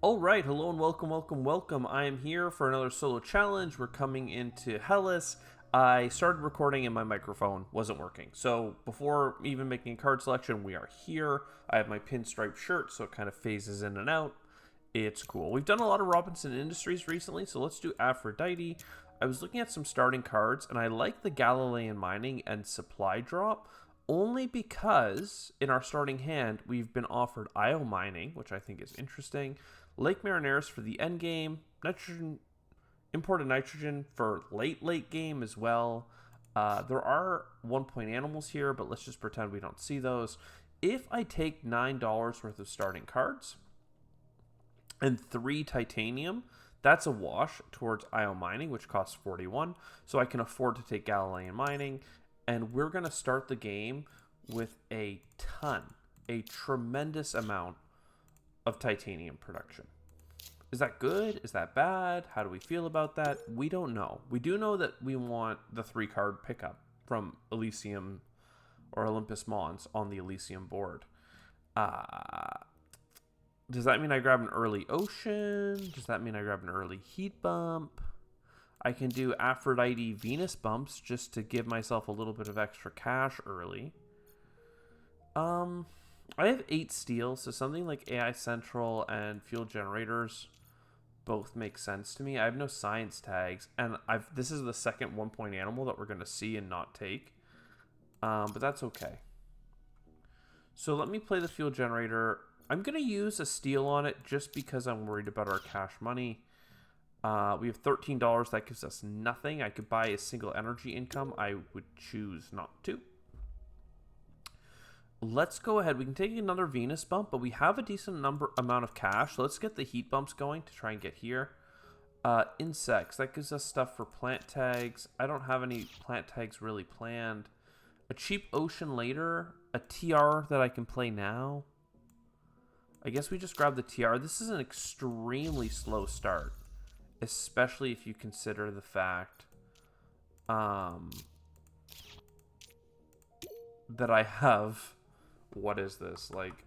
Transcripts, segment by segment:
All right, hello and welcome. I am here for another solo challenge. We're coming into Hellas. I started recording and my microphone wasn't working. So before even making a card selection, we are here. I have my pinstripe shirt, so it kind of phases in and out. It's cool. We've done a lot of Robinson Industries recently, so let's do Aphrodite. I was looking at some starting cards, and I like the Galilean Mining and Supply Drop, only because in our starting hand, we've been offered Io Mining, which I think is interesting, Lake Marineris for the end game, nitrogen, imported nitrogen for late game as well. There are 1 point animals here, but let's just pretend we don't see those. If I take $9 worth of starting cards and 3 titanium, that's a wash towards Io Mining, which costs 41. So I can afford to take Galilean Mining, and we're going to start the game with a tremendous amount of titanium production. Is that good? Is that bad? How do we feel about that? We don't know. We do know that we want the 3-card pickup from Elysium or Olympus Mons on the Elysium board. Does that mean I grab an early Ocean? Does that mean I grab an early Heat Bump? I can do Aphrodite Venus bumps just to give myself a little bit of extra cash early. I have 8 steel, so something like AI Central and Fuel Generators both make sense to me. I have no science tags, and this is the second 1-point animal that we're going to see and not take. But that's okay. So let me play the Fuel Generator. I'm going to use a steel on it just because I'm worried about our cash money. We have $13. That gives us nothing. I could buy a single energy income. I would choose not to. Let's go ahead. We can take another Venus bump, but we have a decent amount of cash. So let's get the heat bumps going to try and get here. Insects. That gives us stuff for plant tags. I don't have any plant tags really planned. A cheap ocean later. A TR that I can play now. I guess we just grab the TR. This is an extremely slow start, especially if you consider the fact that I have... What is this? Like,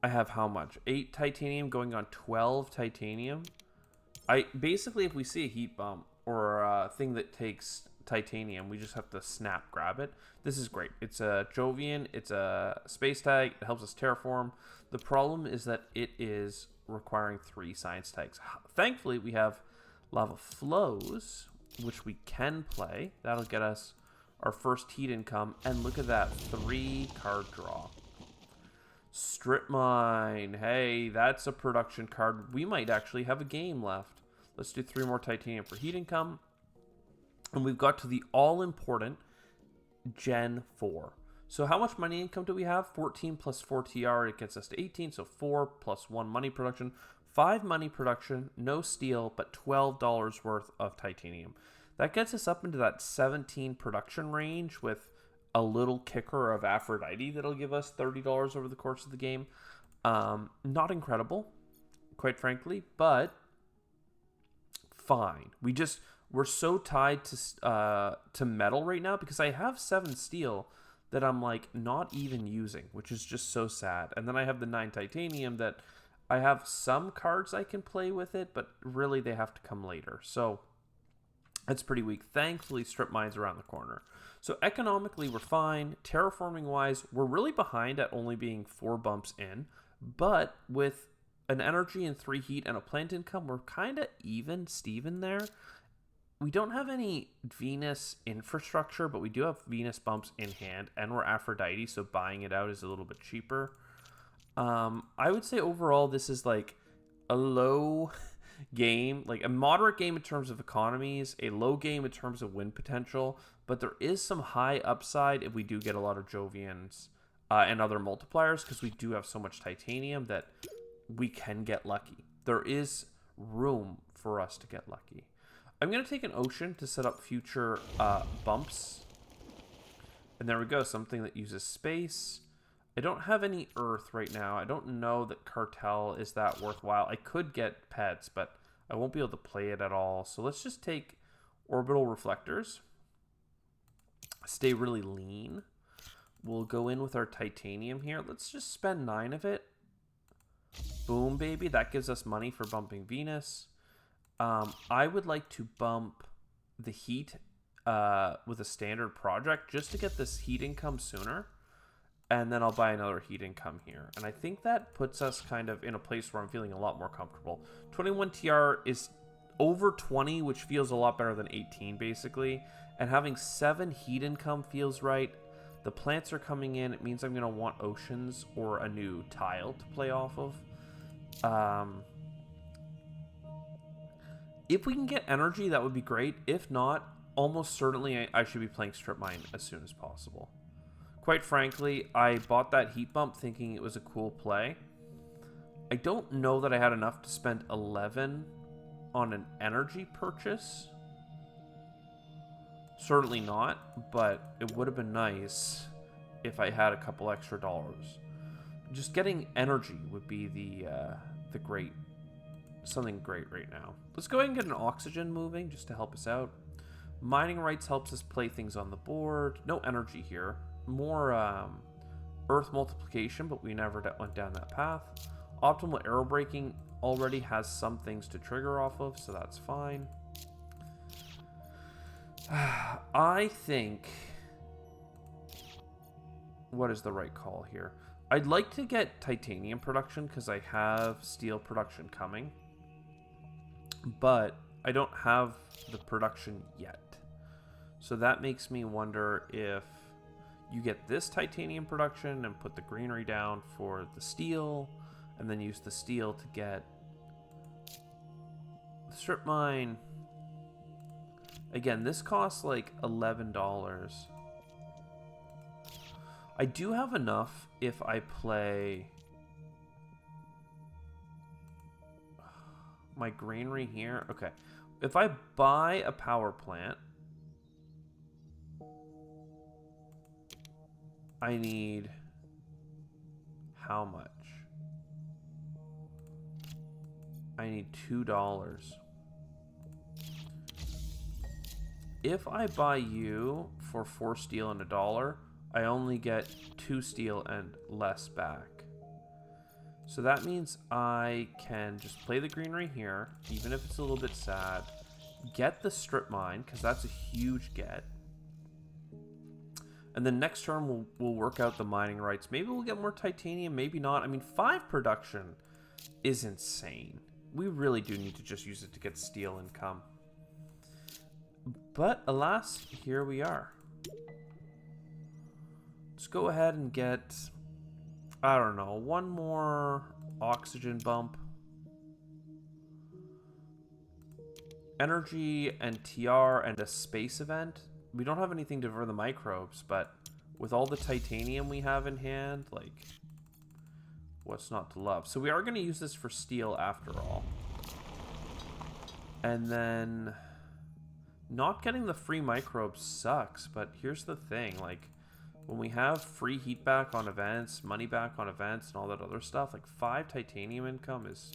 I have how much? 8 titanium going on 12 titanium. Basically, if we see a heat bump or a thing that takes titanium, we just have to snap grab it. This is great. It's a Jovian. It's a space tag. It helps us terraform. The problem is that it is requiring 3 science tags. Thankfully, we have lava flows, which we can play. That'll get us our first heat income, and look at that 3-card draw. Strip Mine. Hey, that's a production card. We might actually have a game left. Let's do 3 more titanium for heat income. And we've got to the all-important Gen 4. So how much money income do we have? 14 plus 4 TR, it gets us to 18. So 4 plus 1 money production. 5 money production, no steel, but $12 worth of titanium. That gets us up into that 17 production range with a little kicker of Aphrodite that'll give us $30 over the course of the game. Not incredible, quite frankly, but fine. We're so tied to metal right now because I have 7 steel that I'm like not even using, which is just so sad. And then I have the 9 titanium that I have some cards I can play with it, but really they have to come later. So that's pretty weak. Thankfully, Strip Mine's around the corner. So economically, we're fine. Terraforming-wise, we're really behind at only being 4 bumps in. But with an energy and 3 heat and a plant income, we're kind of Steven there. We don't have any Venus infrastructure, but we do have Venus bumps in hand. And we're Aphrodite, so buying it out is a little bit cheaper. I would say overall, this is like a low... game, like a moderate game in terms of economies, a low game in terms of win potential, but there is some high upside if we do get a lot of Jovians and other multipliers, because we do have so much titanium that we can get lucky. There is room for us to get lucky. I'm going to take an ocean to set up future bumps. And there we go, something that uses space. I don't have any earth right now. I don't know that Cartel is that worthwhile. I could get pets, but I won't be able to play it at all. So let's just take orbital reflectors. Stay really lean. We'll go in with our titanium here. Let's just spend 9 of it. Boom, baby. That gives us money for bumping Venus. I would like to bump the heat with a standard project just to get this heat income sooner. And then I'll buy another heat income here. And I think that puts us kind of in a place where I'm feeling a lot more comfortable. 21 TR is over 20, which feels a lot better than 18, basically. And having 7 heat income feels right. The plants are coming in. It means I'm going to want oceans or a new tile to play off of. If we can get energy, that would be great. If not, almost certainly I should be playing Strip Mine as soon as possible. Quite frankly, I bought that heat bump thinking it was a cool play. I don't know that I had enough to spend 11 on an energy purchase. Certainly not, but it would have been nice if I had a couple extra dollars. Just getting energy would be the great, something great right now. Let's go ahead and get an oxygen moving just to help us out. Mining rights helps us play things on the board. No energy here. More earth multiplication, but we never went down that path. Optimal arrow braking already has some things to trigger off of, so that's fine. I think... what is the right call here? I'd like to get titanium production because I have steel production coming. But I don't have the production yet. So that makes me wonder if you get this titanium production and put the greenery down for the steel, and then use the steel to get the strip mine. Again, this costs like $11. I do have enough if I play my greenery here. Okay. If I buy a power plant, I need how much? I need $2. If I buy you for 4 steel and $1, I only get 2 steel and less back. So that means I can just play the greenery here, even if it's a little bit sad. Get the strip mine, because that's a huge get. And then next turn, we'll work out the mining rights. Maybe we'll get more titanium, maybe not. I mean, 5 production is insane. We really do need to just use it to get steel income. But alas, here we are. Let's go ahead and get, I don't know, one more oxygen bump. Energy and TR and a space event. We don't have anything for the microbes, but with all the titanium we have in hand, like, what's not to love? So we are going to use this for steel after all. And then not getting the free microbes sucks, but here's the thing, like, when we have free heat back on events, money back on events, and all that other stuff, like 5 titanium income is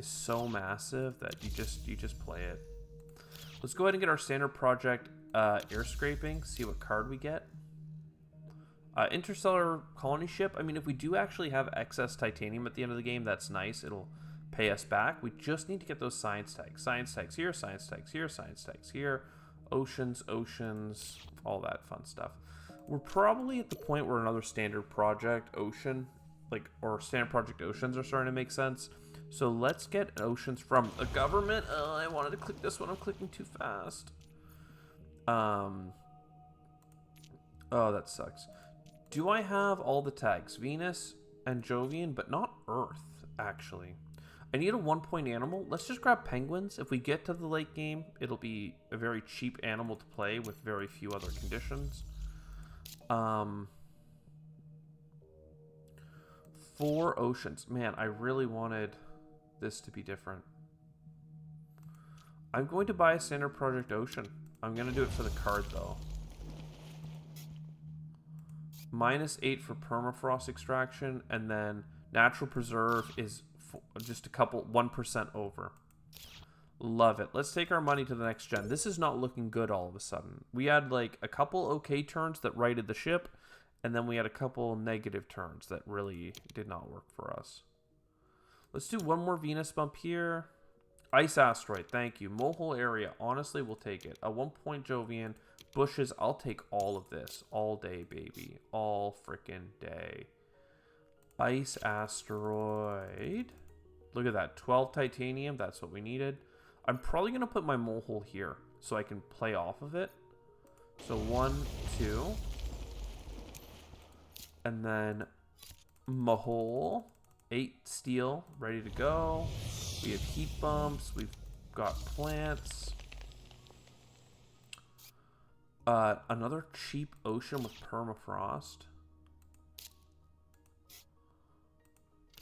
so massive that you just play it. Let's go ahead and get our standard project air scraping, see what card we get. Interstellar colony ship. I mean, if we do actually have excess titanium at the end of the game, that's nice. It'll pay us back. We just need to get those science tags. Science tags here, science tags here, science tags here. Oceans, all that fun stuff. We're probably at the point where another standard project ocean, or standard project oceans are starting to make sense. So let's get oceans from the government. I wanted to click this one. I'm clicking too fast. Oh, that sucks. Do I have all the tags? Venus and Jovian, but not Earth, actually. I need a 1-point animal. Let's just grab penguins. If we get to the late game, it'll be a very cheap animal to play with very few other conditions. 4 oceans. Man, I really wanted this to be different. I'm going to buy a standard project ocean. I'm going to do it for the card, though. -8 for permafrost extraction, and then natural preserve is just 1% over. Love it. Let's take our money to the next gen. This is not looking good all of a sudden. We had like a couple okay turns that righted the ship, and then we had a couple negative turns that really did not work for us. Let's do one more Venus bump here. Ice asteroid, thank you. Mole area, honestly, we'll take it. At 1 point, Jovian. Bushes, I'll take all of this. All day, baby. All freaking day. Ice asteroid. Look at that. 12 titanium, that's what we needed. I'm probably going to put my mole here so I can play off of it. So 1, 2. And then Mahole. 8 steel, ready to go. We have heat bumps. We've got plants. Another cheap ocean with permafrost.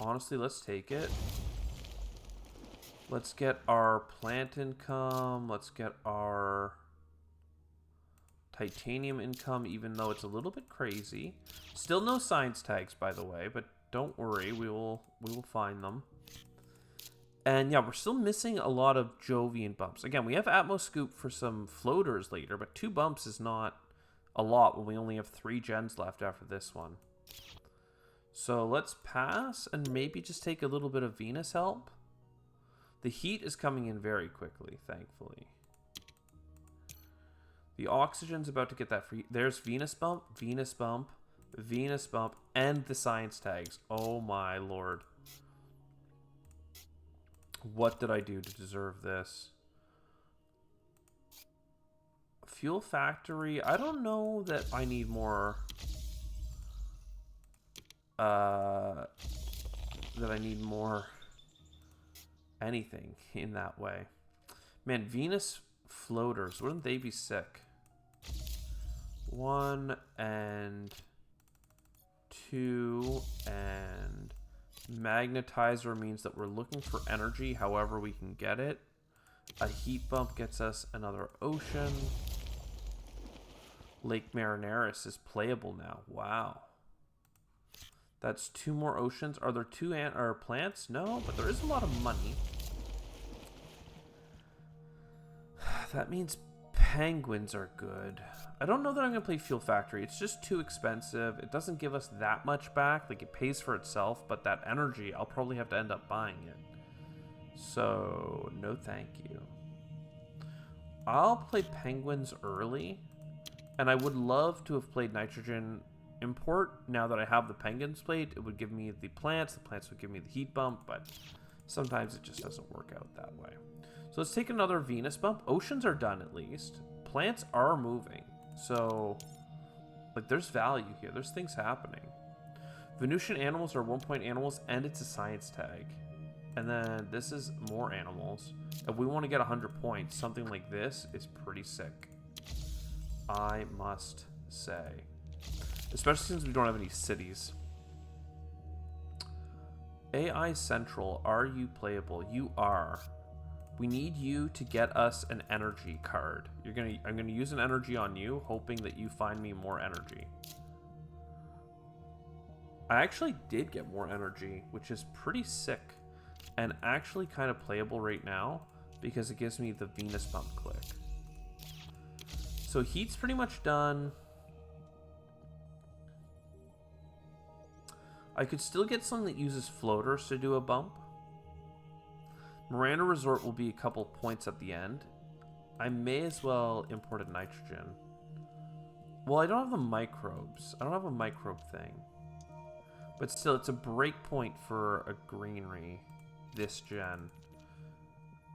Honestly, let's take it. Let's get our plant income. Let's get our titanium income, even though it's a little bit crazy. Still no science tags, by the way, but don't worry, we will find them. And yeah, we're still missing a lot of Jovian bumps. Again, we have Atmoscoop for some floaters later, but 2 bumps is not a lot when we only have 3 gens left after this one. So let's pass and maybe just take a little bit of Venus help. The heat is coming in very quickly, thankfully. The oxygen's about to get that free. There's Venus bump, Venus bump, Venus bump, and the science tags. Oh my lord. What did I do to deserve this? Fuel factory. I don't know that I need more. That I need more anything in that way. Man, Venus floaters. Wouldn't they be sick? 1 and 2 and magnetizer means that we're looking for energy however we can get it. A heat bump gets us another ocean. Lake Marineris is playable now. Wow. That's 2 more oceans. Are there 2 plants? No, but there is a lot of money. That means penguins are good. I don't know that I'm going to play Fuel Factory. It's just too expensive. It doesn't give us that much back. Like, it pays for itself, but that energy, I'll probably have to end up buying it. So, no thank you. I'll play penguins early, and I would love to have played nitrogen import. Now that I have the penguins played, it would give me the plants would give me the heat bump, but sometimes it just doesn't work out that way. So let's take another Venus bump. Oceans are done at least. Plants are moving. So, like, there's value here. There's things happening. Venusian animals are 1 point animals, and it's a science tag. And then this is more animals. If we want to get 100 points, something like this is pretty sick, I must say. Especially since we don't have any cities. AI Central, are you playable? You are. We need you to get us an energy card. I'm gonna use an energy on you, hoping that you find me more energy. I actually did get more energy, which is pretty sick, and actually kind of playable right now because it gives me the Venus bump click. So heat's pretty much done. I could still get something that uses floaters to do a bump. Miranda Resort will be a couple points at the end. I may as well import a nitrogen. Well, I don't have the microbes. I don't have a microbe thing. But still, it's a break point for a greenery this gen.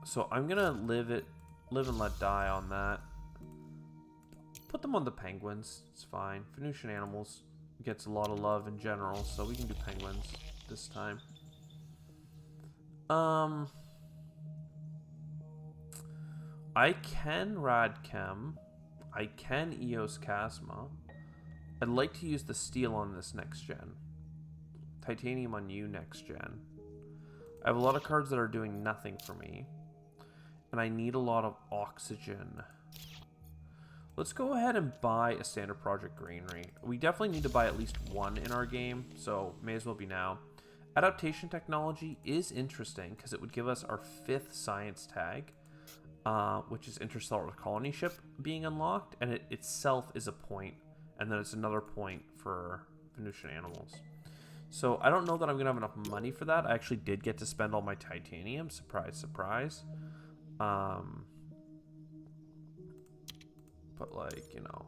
So I'm gonna live and let die on that. Put them on the penguins. It's fine. Venusian animals gets a lot of love in general, so we can do penguins this time. I can Radchem. I can Eos Chasma. I'd like to use the steel on this next gen. Titanium on you next gen. I have a lot of cards that are doing nothing for me. And I need a lot of oxygen. Let's go ahead and buy a standard project greenery. We definitely need to buy at least 1 in our game, so may as well be now. Adaptation technology is interesting because it would give us our 5th science tag, which is interstellar colony ship being unlocked, and it itself is a point, and then it's another point for Venusian animals. So I don't know that I'm going to have enough money for that. I actually did get to spend all my titanium. Surprise, surprise. But like, you know.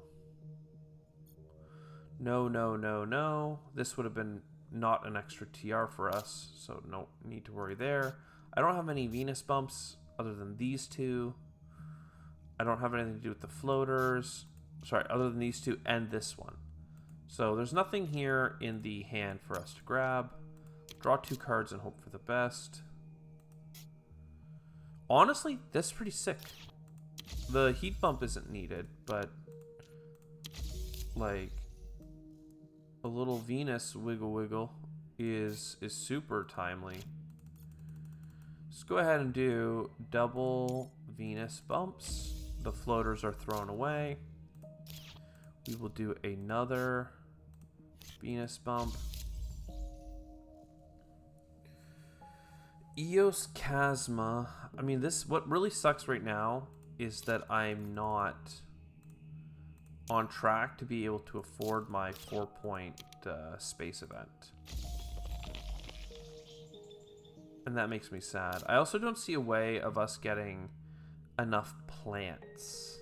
No, no, no, no. This would have been not an extra TR for us. So no need to worry there. I don't have any Venus bumps other than these two. I don't have anything to do with the floaters. Sorry, other than these two and this one. So there's nothing here in the hand for us to grab. Draw 2 cards and hope for the best. Honestly, that's pretty sick. The heat bump isn't needed, but like a little Venus wiggle wiggle is super timely. Let's go ahead and do double Venus bumps. The floaters are thrown away. We will do another Venus bump. Eos Chasma. I mean, this, what really sucks right now is that I'm not on track to be able to afford my 4-point space event. And that makes me sad. I also don't see a way of us getting enough plants.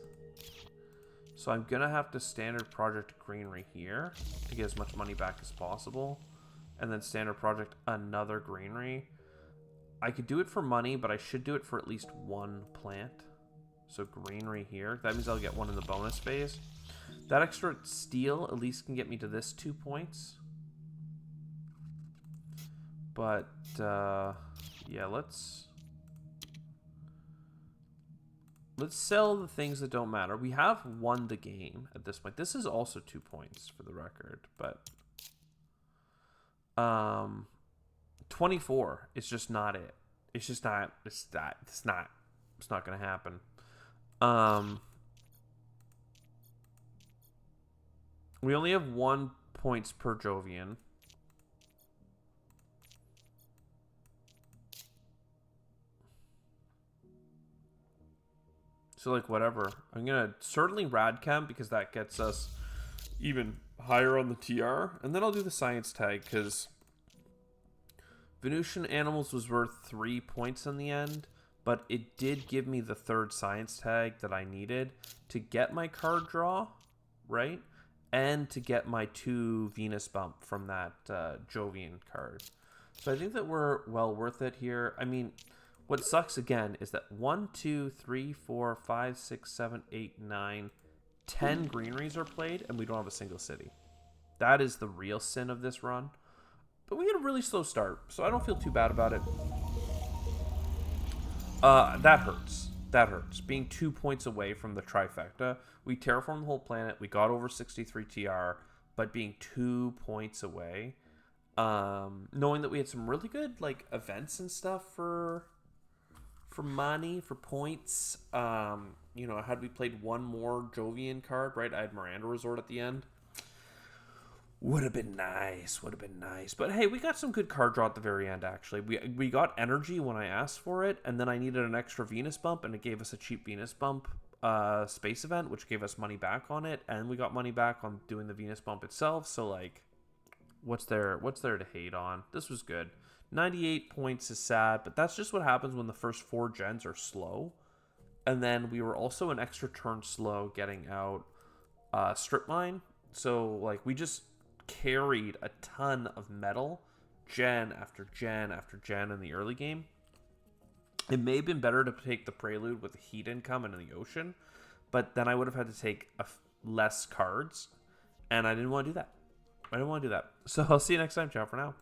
So I'm going to have to standard project greenery here to get as much money back as possible. And then standard project another greenery. I could do it for money, but I should do it for at least 1 plant. So greenery here. That means I'll get 1 in the bonus phase. That extra steel at least can get me to this 2 points. But, yeah, let's sell the things that don't matter. We have won the game at this point. This is also 2 points for the record, but 24 is just not it. It's just not. It's not going to happen. We only have 1 points per Jovian. So, like, whatever. I'm going to certainly Radcam because that gets us even higher on the TR. And then I'll do the science tag because Venusian Animals was worth 3 points in the end. But it did give me the 3rd science tag that I needed to get my card draw, right? And to get my 2 Venus bump from that Jovian card. So I think that we're well worth it here. I mean, what sucks again is that 1, 2, 3, 4, 5, 6, 7, 8, 9, 10 greeneries are played, and we don't have a single city. That is the real sin of this run. But we had a really slow start, so I don't feel too bad about it. That hurts. That hurts. Being 2 points away from the trifecta. We terraformed the whole planet. We got over 63 TR, but being 2 points away. Knowing that we had some really good like events and stuff for money, for points. You know, had we played 1 more Jovian card, right? I had Miranda Resort at the end. Would have been nice. Would have been nice. But hey, we got some good card draw at the very end, actually. We got energy when I asked for it, and then I needed an extra Venus bump, and it gave us a cheap Venus bump space event, which gave us money back on it, and we got money back on doing the Venus bump itself. So, like, what's there to hate on? This was good. 98 points is sad, but that's just what happens when the first 4 gens are slow. And then we were also an extra turn slow getting out strip mine. So, like, we just carried a ton of metal gen after gen after gen in the early game. It may have been better to take the Prelude with the heat income into the ocean, but then I would have had to take less cards, and I didn't want to do that. So I'll see you next time. Ciao for now.